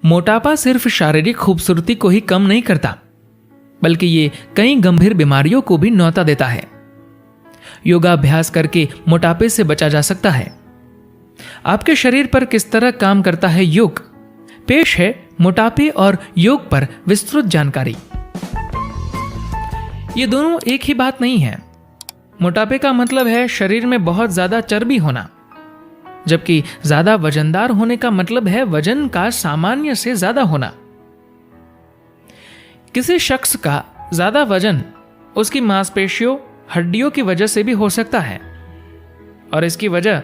मोटापा सिर्फ शारीरिक खूबसूरती को ही कम नहीं करता, बल्कि ये कई गंभीर बीमारियों को भी न्योता देता है। योगाभ्यास करके मोटापे से बचा जा सकता है। आपके शरीर पर किस तरह काम करता है योग, पेश है मोटापे और योग पर विस्तृत जानकारी। ये दोनों एक ही बात नहीं है। मोटापे का मतलब है शरीर में बहुत ज्यादा चर्बी होना, जबकि ज्यादा वजनदार होने का मतलब है वजन का सामान्य से ज्यादा होना। किसी शख्स का ज्यादा वजन उसकी मांसपेशियों, हड्डियों की वजह से भी हो सकता है, और इसकी वजह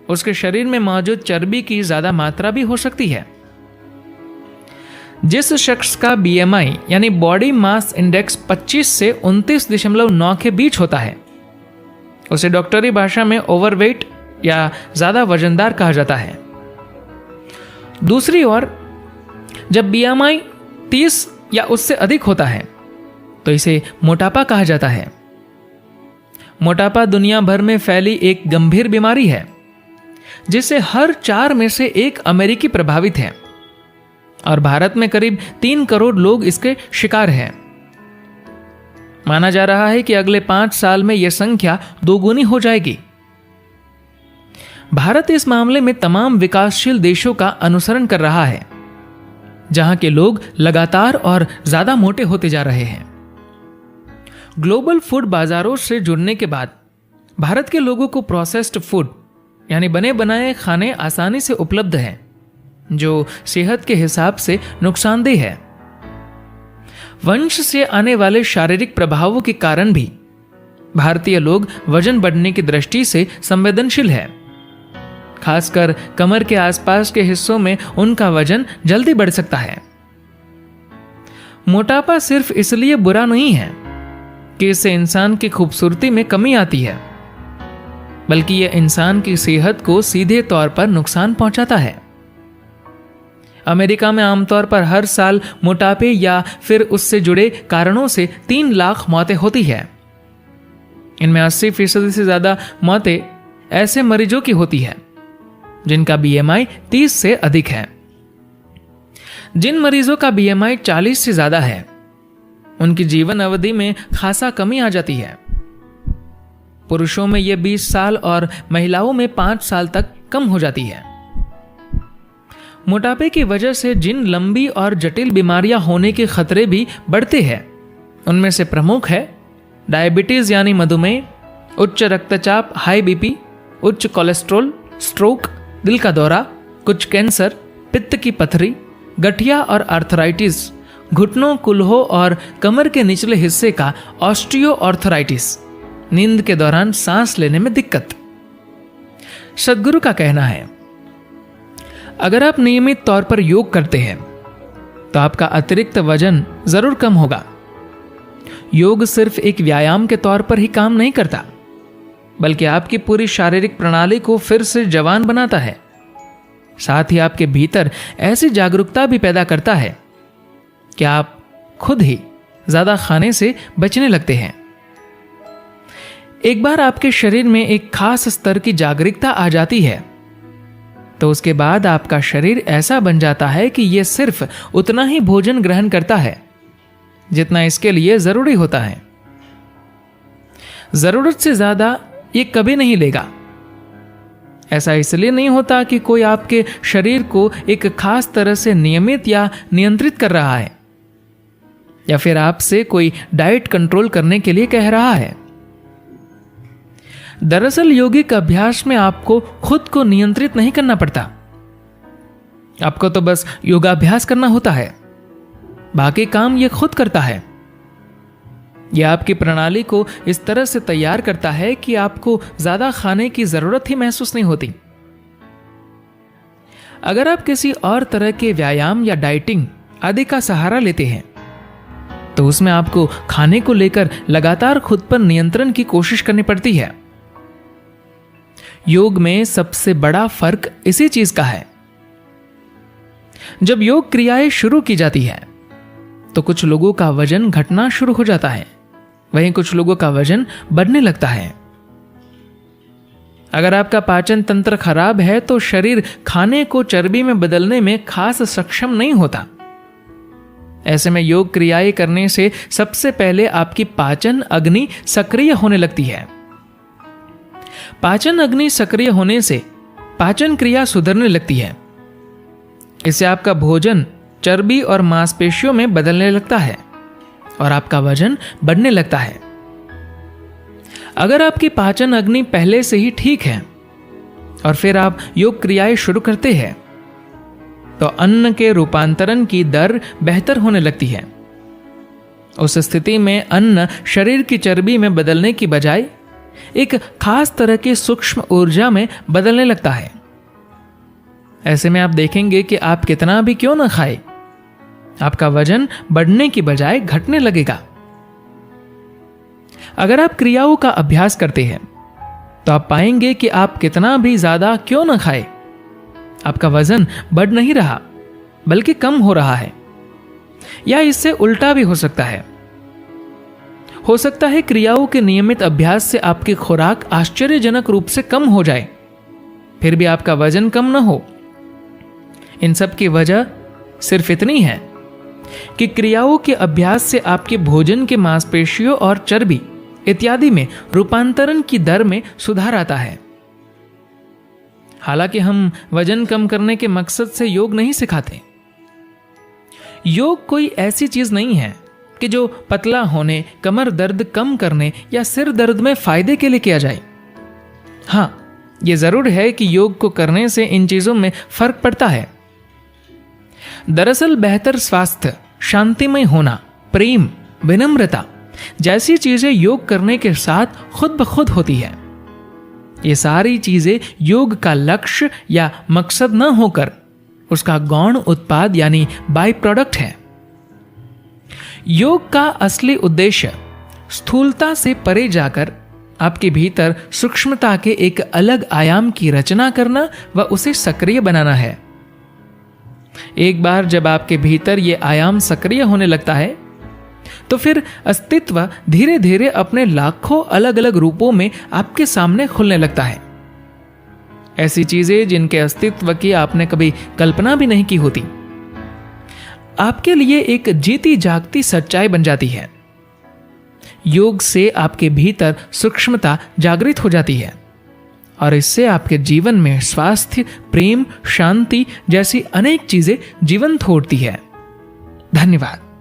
उसके शरीर में मौजूद चर्बी की ज्यादा मात्रा भी हो सकती है। जिस शख्स का बीएमआई यानी बॉडी मास इंडेक्स 25 से 29.9 के बीच होता है, उसे डॉक्टरी भाषा में ओवरवेट या ज्यादा वजनदार कहा जाता है। दूसरी ओर जब बीएमआई 30 या उससे अधिक होता है तो इसे मोटापा कहा जाता है। मोटापा दुनिया भर में फैली एक गंभीर बीमारी है, जिससे हर 4 में से 1 अमेरिकी प्रभावित है, और भारत में करीब 3 करोड़ लोग इसके शिकार हैं। माना जा रहा है कि अगले 5 साल में यह संख्या दोगुनी हो जाएगी। भारत इस मामले में तमाम विकासशील देशों का अनुसरण कर रहा है, जहां के लोग लगातार और ज्यादा मोटे होते जा रहे हैं। ग्लोबल फूड बाजारों से जुड़ने के बाद भारत के लोगों को प्रोसेस्ड फूड यानी बने बनाए खाने आसानी से उपलब्ध हैं, जो सेहत के हिसाब से नुकसानदेह है। वंश से आने वाले शारीरिक प्रभावों के कारण भी भारतीय लोग वजन बढ़ने की दृष्टि से संवेदनशील है। खासकर कमर के आसपास के हिस्सों में उनका वजन जल्दी बढ़ सकता है। मोटापा सिर्फ इसलिए बुरा नहीं है कि इससे इंसान की खूबसूरती में कमी आती है, बल्कि यह इंसान की सेहत को सीधे तौर पर नुकसान पहुंचाता है। अमेरिका में आमतौर पर हर साल मोटापे या फिर उससे जुड़े कारणों से 3 लाख मौतें होती है। इनमें 80% से ज्यादा मौतें ऐसे मरीजों की होती है जिनका बीएमआई 30 से अधिक है। जिन मरीजों का बीएमआई 40 से ज्यादा है, उनकी जीवन अवधि में खासा कमी आ जाती है। पुरुषों में यह 20 साल और महिलाओं में 5 साल तक कम हो जाती है। मोटापे की वजह से जिन लंबी और जटिल बीमारियां होने के खतरे भी बढ़ते हैं, उनमें से प्रमुख है डायबिटीज यानी मधुमेह, उच्च रक्तचाप हाई बीपी, उच्च कोलेस्ट्रॉल, स्ट्रोक, दिल का दौरा, कुछ कैंसर, पित्त की पथरी, गठिया और आर्थराइटिस, घुटनों, कुल्हों और कमर के निचले हिस्से का ऑस्टियोआर्थराइटिस, नींद के दौरान सांस लेने में दिक्कत। सद्गुरु का कहना है, अगर आप नियमित तौर पर योग करते हैं तो आपका अतिरिक्त वजन जरूर कम होगा। योग सिर्फ एक व्यायाम के तौर पर ही काम नहीं करता, बल्कि आपकी पूरी शारीरिक प्रणाली को फिर से जवान बनाता है। साथ ही आपके भीतर ऐसी जागरूकता भी पैदा करता है कि आप खुद ही ज्यादा खाने से बचने लगते हैं। एक बार आपके शरीर में एक खास स्तर की जागरूकता आ जाती है, तो उसके बाद आपका शरीर ऐसा बन जाता है कि यह सिर्फ उतना ही भोजन ग्रहण करता है जितना इसके लिए जरूरी होता है। जरूरत से ज्यादा ये कभी नहीं लेगा। ऐसा इसलिए नहीं होता कि कोई आपके शरीर को एक खास तरह से नियमित या नियंत्रित कर रहा है, या फिर आपसे कोई डाइट कंट्रोल करने के लिए कह रहा है। दरअसल योगिक अभ्यास में आपको खुद को नियंत्रित नहीं करना पड़ता। आपको तो बस योगाभ्यास करना होता है, बाकी काम यह खुद करता है। यह आपकी प्रणाली को इस तरह से तैयार करता है कि आपको ज्यादा खाने की जरूरत ही महसूस नहीं होती। अगर आप किसी और तरह के व्यायाम या डाइटिंग आदि का सहारा लेते हैं, तो उसमें आपको खाने को लेकर लगातार खुद पर नियंत्रण की कोशिश करनी पड़ती है। योग में सबसे बड़ा फर्क इसी चीज का है। जब योग क्रियाएं शुरू की जाती है, तो कुछ लोगों का वजन घटना शुरू हो जाता है, वहीं कुछ लोगों का वजन बढ़ने लगता है। अगर आपका पाचन तंत्र खराब है तो शरीर खाने को चर्बी में बदलने में खास सक्षम नहीं होता। ऐसे में योग क्रियाएं करने से सबसे पहले आपकी पाचन अग्नि सक्रिय होने लगती है। पाचन अग्नि सक्रिय होने से पाचन क्रिया सुधरने लगती है। इससे आपका भोजन चर्बी और मांसपेशियों में बदलने लगता है और आपका वजन बढ़ने लगता है। अगर आपकी पाचन अग्नि पहले से ही ठीक है और फिर आप योग क्रियाएं शुरू करते हैं तो अन्न के रूपांतरण की दर बेहतर होने लगती है। उस स्थिति में अन्न शरीर की चर्बी में बदलने की बजाय एक खास तरह की सूक्ष्म ऊर्जा में बदलने लगता है। ऐसे में आप देखेंगे कि आप कितना भी क्यों न खाएं, आपका वजन बढ़ने की बजाय घटने लगेगा। अगर आप क्रियाओं का अभ्यास करते हैं तो आप पाएंगे कि आप कितना भी ज्यादा क्यों न खाएं, आपका वजन बढ़ नहीं रहा बल्कि कम हो रहा है। या इससे उल्टा भी हो सकता है। हो सकता है क्रियाओं के नियमित अभ्यास से आपकी खुराक आश्चर्यजनक रूप से कम हो जाए, फिर भी आपका वजन कम न हो। इन सब की वजह सिर्फ इतनी है कि क्रियाओं के अभ्यास से आपके भोजन के मांसपेशियों और चर्बी इत्यादि में रूपांतरण की दर में सुधार आता है। हालांकि हम वजन कम करने के मकसद से योग नहीं सिखाते। योग कोई ऐसी चीज नहीं है कि जो पतला होने, कमर दर्द कम करने या सिर दर्द में फायदे के लिए किया जाए। हां, यह जरूर है कि योग को करने से इन चीजों में फर्क पड़ता है। दरअसल बेहतर स्वास्थ्य, शांतिमय होना, प्रेम, विनम्रता जैसी चीजें योग करने के साथ खुद ब खुद होती है। ये सारी चीजें योग का लक्ष्य या मकसद न होकर उसका गौण उत्पाद यानी बाय प्रोडक्ट है। योग का असली उद्देश्य स्थूलता से परे जाकर आपके भीतर सूक्ष्मता के एक अलग आयाम की रचना करना व उसे सक्रिय बनाना है। एक बार जब आपके भीतर यह आयाम सक्रिय होने लगता है तो फिर अस्तित्व धीरे धीरे अपने लाखों अलग अलग रूपों में आपके सामने खुलने लगता है। ऐसी चीजें जिनके अस्तित्व की आपने कभी कल्पना भी नहीं की होती, आपके लिए एक जीती जागती सच्चाई बन जाती है। योग से आपके भीतर सूक्ष्मता जागृत हो जाती है और इससे आपके जीवन में स्वास्थ्य, प्रेम, शांति जैसी अनेक चीजें जीवंत होती है। धन्यवाद।